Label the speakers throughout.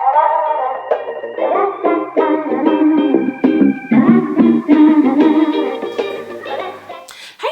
Speaker 1: Hey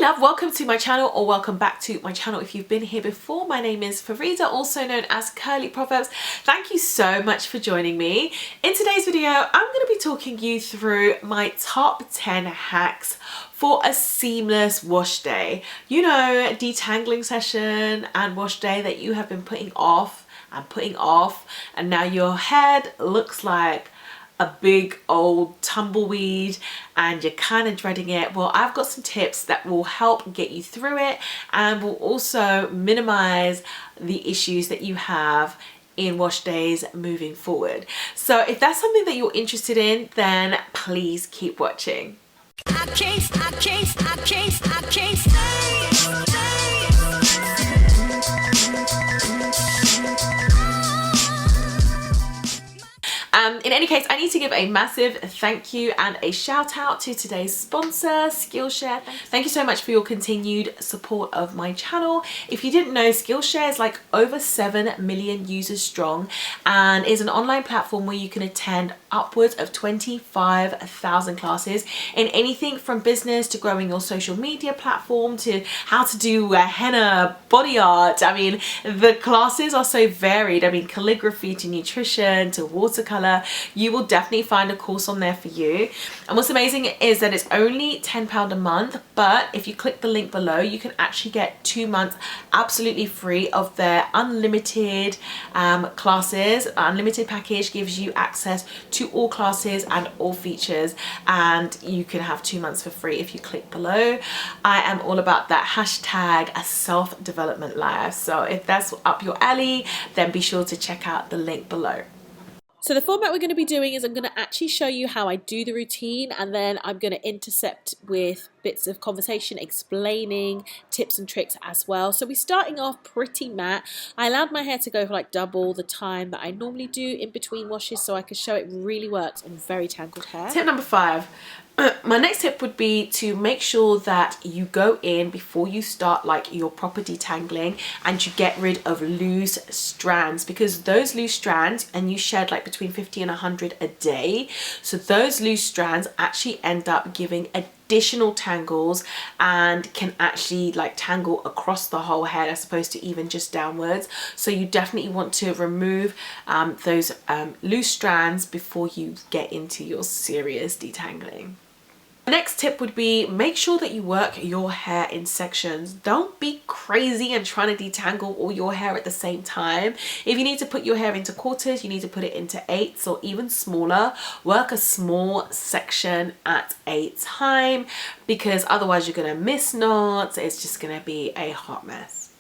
Speaker 1: love, welcome to my channel, or welcome back to my channel if you've been here before. My name is Farida, also known as Curly Proverbs. Thank you so much for joining me. In today's video, I'm going to be talking you through my top 10 hacks for a seamless wash day. You know, detangling session and wash day that you have been putting off, and now your head looks like a big old tumbleweed and you're kind of dreading it. Well, I've got some tips that will help get you through it and will also minimize the issues that you have in wash days moving forward. So if that's something that you're interested in, then please keep watching. In any case, I need to give a massive thank you and a shout out to today's sponsor, Skillshare. Thank you so much for your continued support of my channel. If you didn't know, Skillshare is like over 7 million users strong and is an online platform where you can attend upwards of 25,000 classes in anything from business to growing your social media platform to how to do henna, body art. I mean, the classes are so varied. I mean, calligraphy to nutrition to watercolor. You will definitely find a course on there for you. And what's amazing is that it's only £10 a month, but if you click the link below, you can actually get 2 months absolutely free of their unlimited classes. Unlimited package gives you access to all classes and all features, and you can have 2 months for free if you click below. I am all about that hashtag a self-development life. So if that's up your alley, then be sure to check out the link below. So the format we're going to be doing is I'm going to actually show you how I do the routine, and then I'm going to intercept with bits of conversation explaining tips and tricks as well. So we're starting off pretty matte. I allowed my hair to go for like double the time that I normally do in between washes so I could show it really works on very tangled hair. Tip number 5. My next tip would be to make sure that you go in before you start like your proper detangling and you get rid of loose strands, because those loose strands, and you shed like between 50 and 100 a day, so those loose strands actually end up giving additional tangles and can actually like tangle across the whole head as opposed to even just downwards. So you definitely want to remove those loose strands before you get into your serious detangling. The next tip would be make sure that you work your hair in sections. Don't be crazy and trying to detangle all your hair at the same time. If you need to put your hair into quarters, you need to put it into eighths or even smaller. Work a small section at a time, because otherwise you're going to miss knots. It's just going to be a hot mess.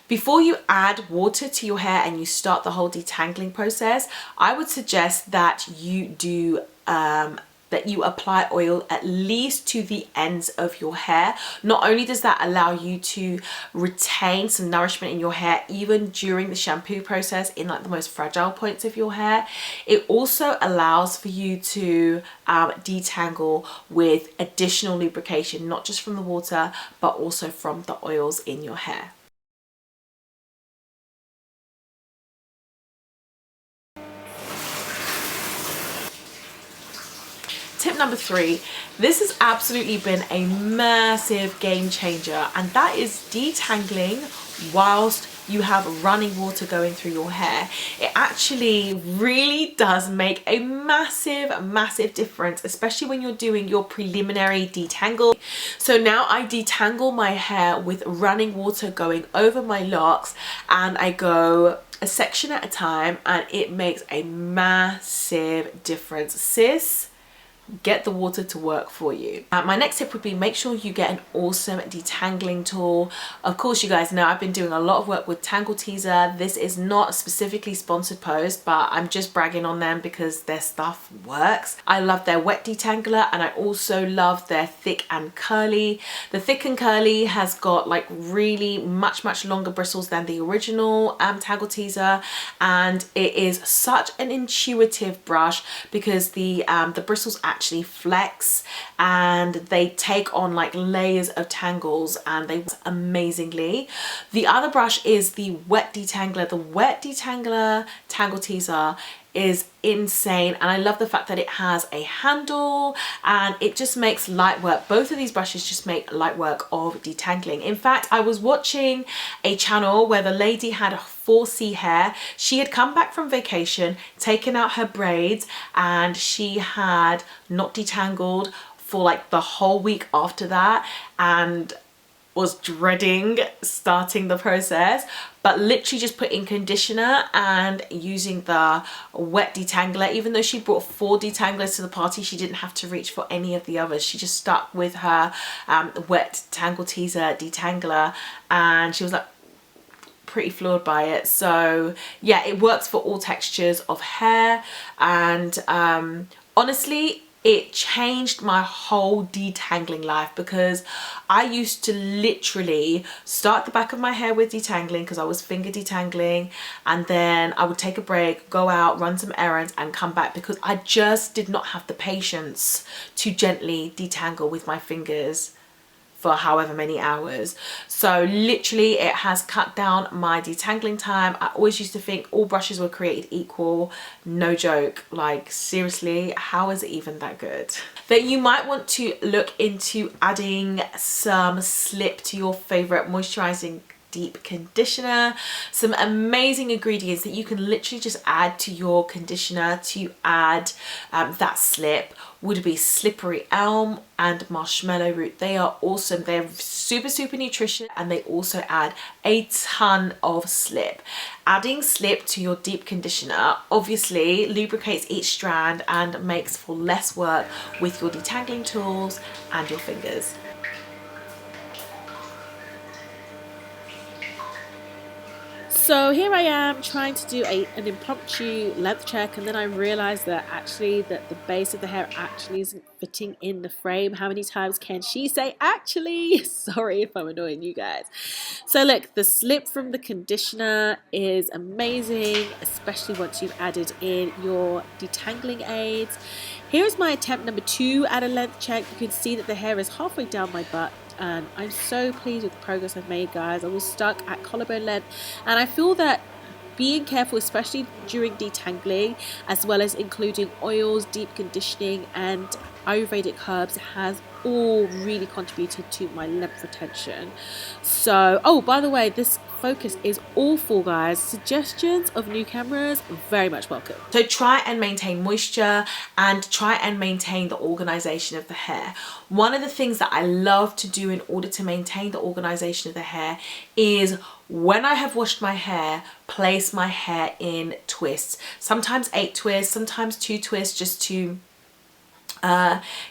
Speaker 1: Before you add water to your hair and you start the whole detangling process, I would suggest that you do that you apply oil at least to the ends of your hair. Not only does that allow you to retain some nourishment in your hair even during the shampoo process in like the most fragile points of your hair, it also allows for you to detangle with additional lubrication, not just from the water but also from the oils in your hair. Tip number 3, this has absolutely been a massive game changer, and that is detangling whilst you have running water going through your hair. It actually really does make a massive difference, especially when you're doing your preliminary detangle. So now I detangle my hair with running water going over my locks, and I go a section at a time, and it makes a massive difference. Sis, get the water to work for you. My next tip would be make sure you get an awesome detangling tool. Of course, you guys know I've been doing a lot of work with Tangle Teaser. This is not a specifically sponsored post, but I'm just bragging on them because their stuff works. I love their wet detangler, and I also love their thick and curly. The thick and curly has got like really much longer bristles than the original Tangle Teaser, and it is such an intuitive brush because the bristles actually actually flex and they take on like layers of tangles, and they work amazingly. The other brush is the Wet Detangler. The Wet Detangler Tangle Teaser is insane, and I love the fact that it has a handle and it just makes light work. Both of these brushes just make light work of detangling. In fact, I was watching a channel where the lady had 4C hair. She had come back from vacation, taken out her braids, and she had not detangled for like the whole week after that, and was dreading starting the process, but literally just putting conditioner and using the Wet Detangler. Even though she brought 4 detanglers to the party, she didn't have to reach for any of the others. She just stuck with her Wet Tangle Teaser detangler, and she was like pretty floored by it. So yeah, it works for all textures of hair, and honestly, it changed my whole detangling life, because I used to literally start the back of my hair with detangling because I was finger detangling, and then I would take a break, go out, run some errands, and come back, because I just did not have the patience to gently detangle with my fingers for however many hours. So literally it has cut down my detangling time. I always used to think all brushes were created equal. No joke, like seriously, how is it even that good? That you might want to look into adding some slip to your favorite moisturizing deep conditioner. Some amazing ingredients that you can literally just add to your conditioner to add that slip would be slippery elm and marshmallow root. They are awesome. They're super nutritious, and they also add a ton of slip. Adding slip to your deep conditioner obviously lubricates each strand and makes for less work with your detangling tools and your fingers. So here I am trying to do an impromptu length check, and then I realized that actually that the base of the hair actually isn't fitting in the frame. How many times can she say actually? Sorry if I'm annoying you guys. So look, the slip from the conditioner is amazing, especially once you've added in your detangling aids. Here's my attempt number 2 at a length check. You can see that the hair is halfway down my butt, and I'm so pleased with the progress I've made, guys. I was stuck at collarbone length, and I feel that being careful, especially during detangling, as well as including oils, deep conditioning, and Ayurvedic herbs, has all really contributed to my length retention. So, oh, by the way, this focus is awful, guys. Suggestions of new cameras, very much welcome. So try and maintain moisture and try and maintain the organization of the hair. One of the things that I love to do in order to maintain the organization of the hair is, when I have washed my hair, place my hair in twists. Sometimes 8 twists, sometimes 2 twists, just to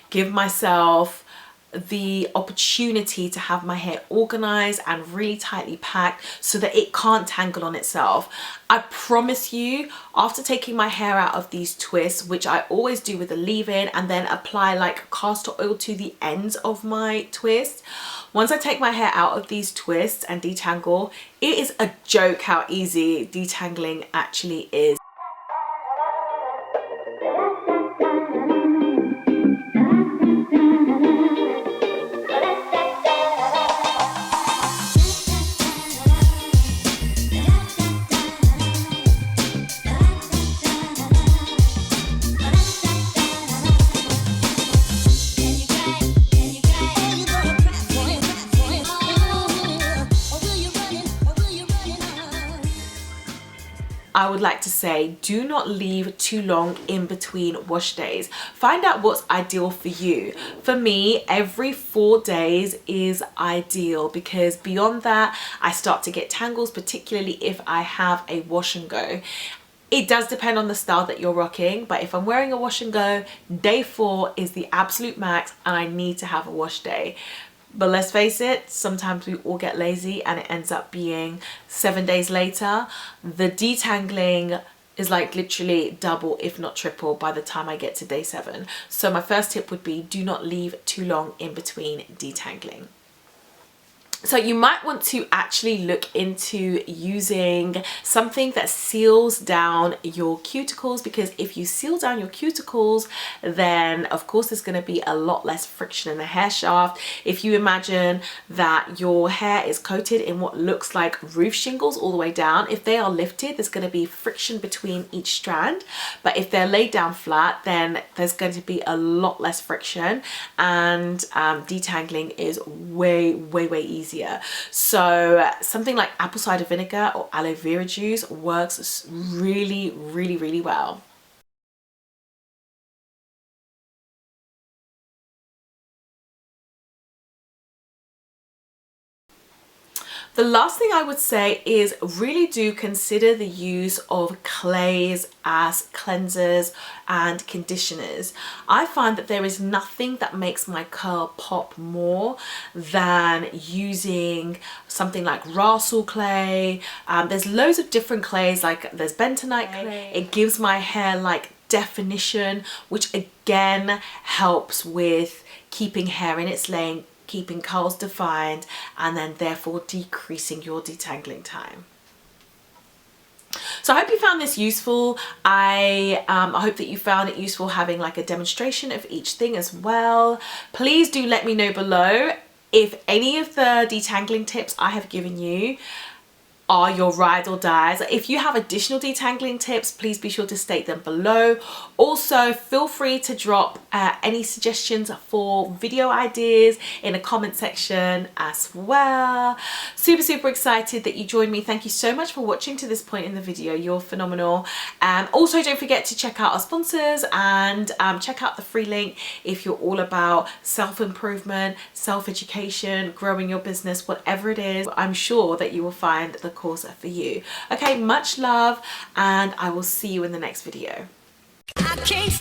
Speaker 1: give myself the opportunity to have my hair organized and really tightly packed so that it can't tangle on itself. I promise you, after taking my hair out of these twists, which I always do with a leave-in and then apply like castor oil to the ends of my twist, once I take my hair out of these twists and detangle, it is a joke how easy detangling actually is. I would like to say, do not leave too long in between wash days. Find out what's ideal for you. For me, every 4 days is ideal, because beyond that, I start to get tangles, particularly if I have a wash and go. It does depend on the style that you're rocking, but if I'm wearing a wash and go, day 4 is the absolute max, and I need to have a wash day. But let's face it, sometimes we all get lazy and it ends up being 7 days later. The detangling is like literally double, if not triple, by the time I get to day 7. So my first tip would be, do not leave too long in between detangling. So you might want to actually look into using something that seals down your cuticles, because if you seal down your cuticles, then of course there's going to be a lot less friction in the hair shaft. If you imagine that your hair is coated in what looks like roof shingles all the way down, if they are lifted, there's going to be friction between each strand. But if they're laid down flat, then there's going to be a lot less friction, and detangling is way easier. So something like apple cider vinegar or aloe vera juice works really well. The last thing I would say is really do consider the use of clays as cleansers and conditioners. I find that there is nothing that makes my curl pop more than using something like Rasul clay. There's loads of different clays, like there's bentonite clay. It gives my hair like definition, which again helps with keeping hair in its lane, keeping curls defined, and then therefore decreasing your detangling time. So I hope you found this useful. I hope that you found it useful having like a demonstration of each thing as well. Please do let me know below if any of the detangling tips I have given you are your ride or dies. If you have additional detangling tips, please be sure to state them below. Also, feel free to drop any suggestions for video ideas in the comment section as well. Super excited that you joined me. Thank you so much for watching to this point in the video. You're phenomenal. Also, don't forget to check out our sponsors and check out the free link if you're all about self-improvement, self-education, growing your business, whatever it is. I'm sure that you will find the course for you. Okay, much love, and I will see you in the next video. I can't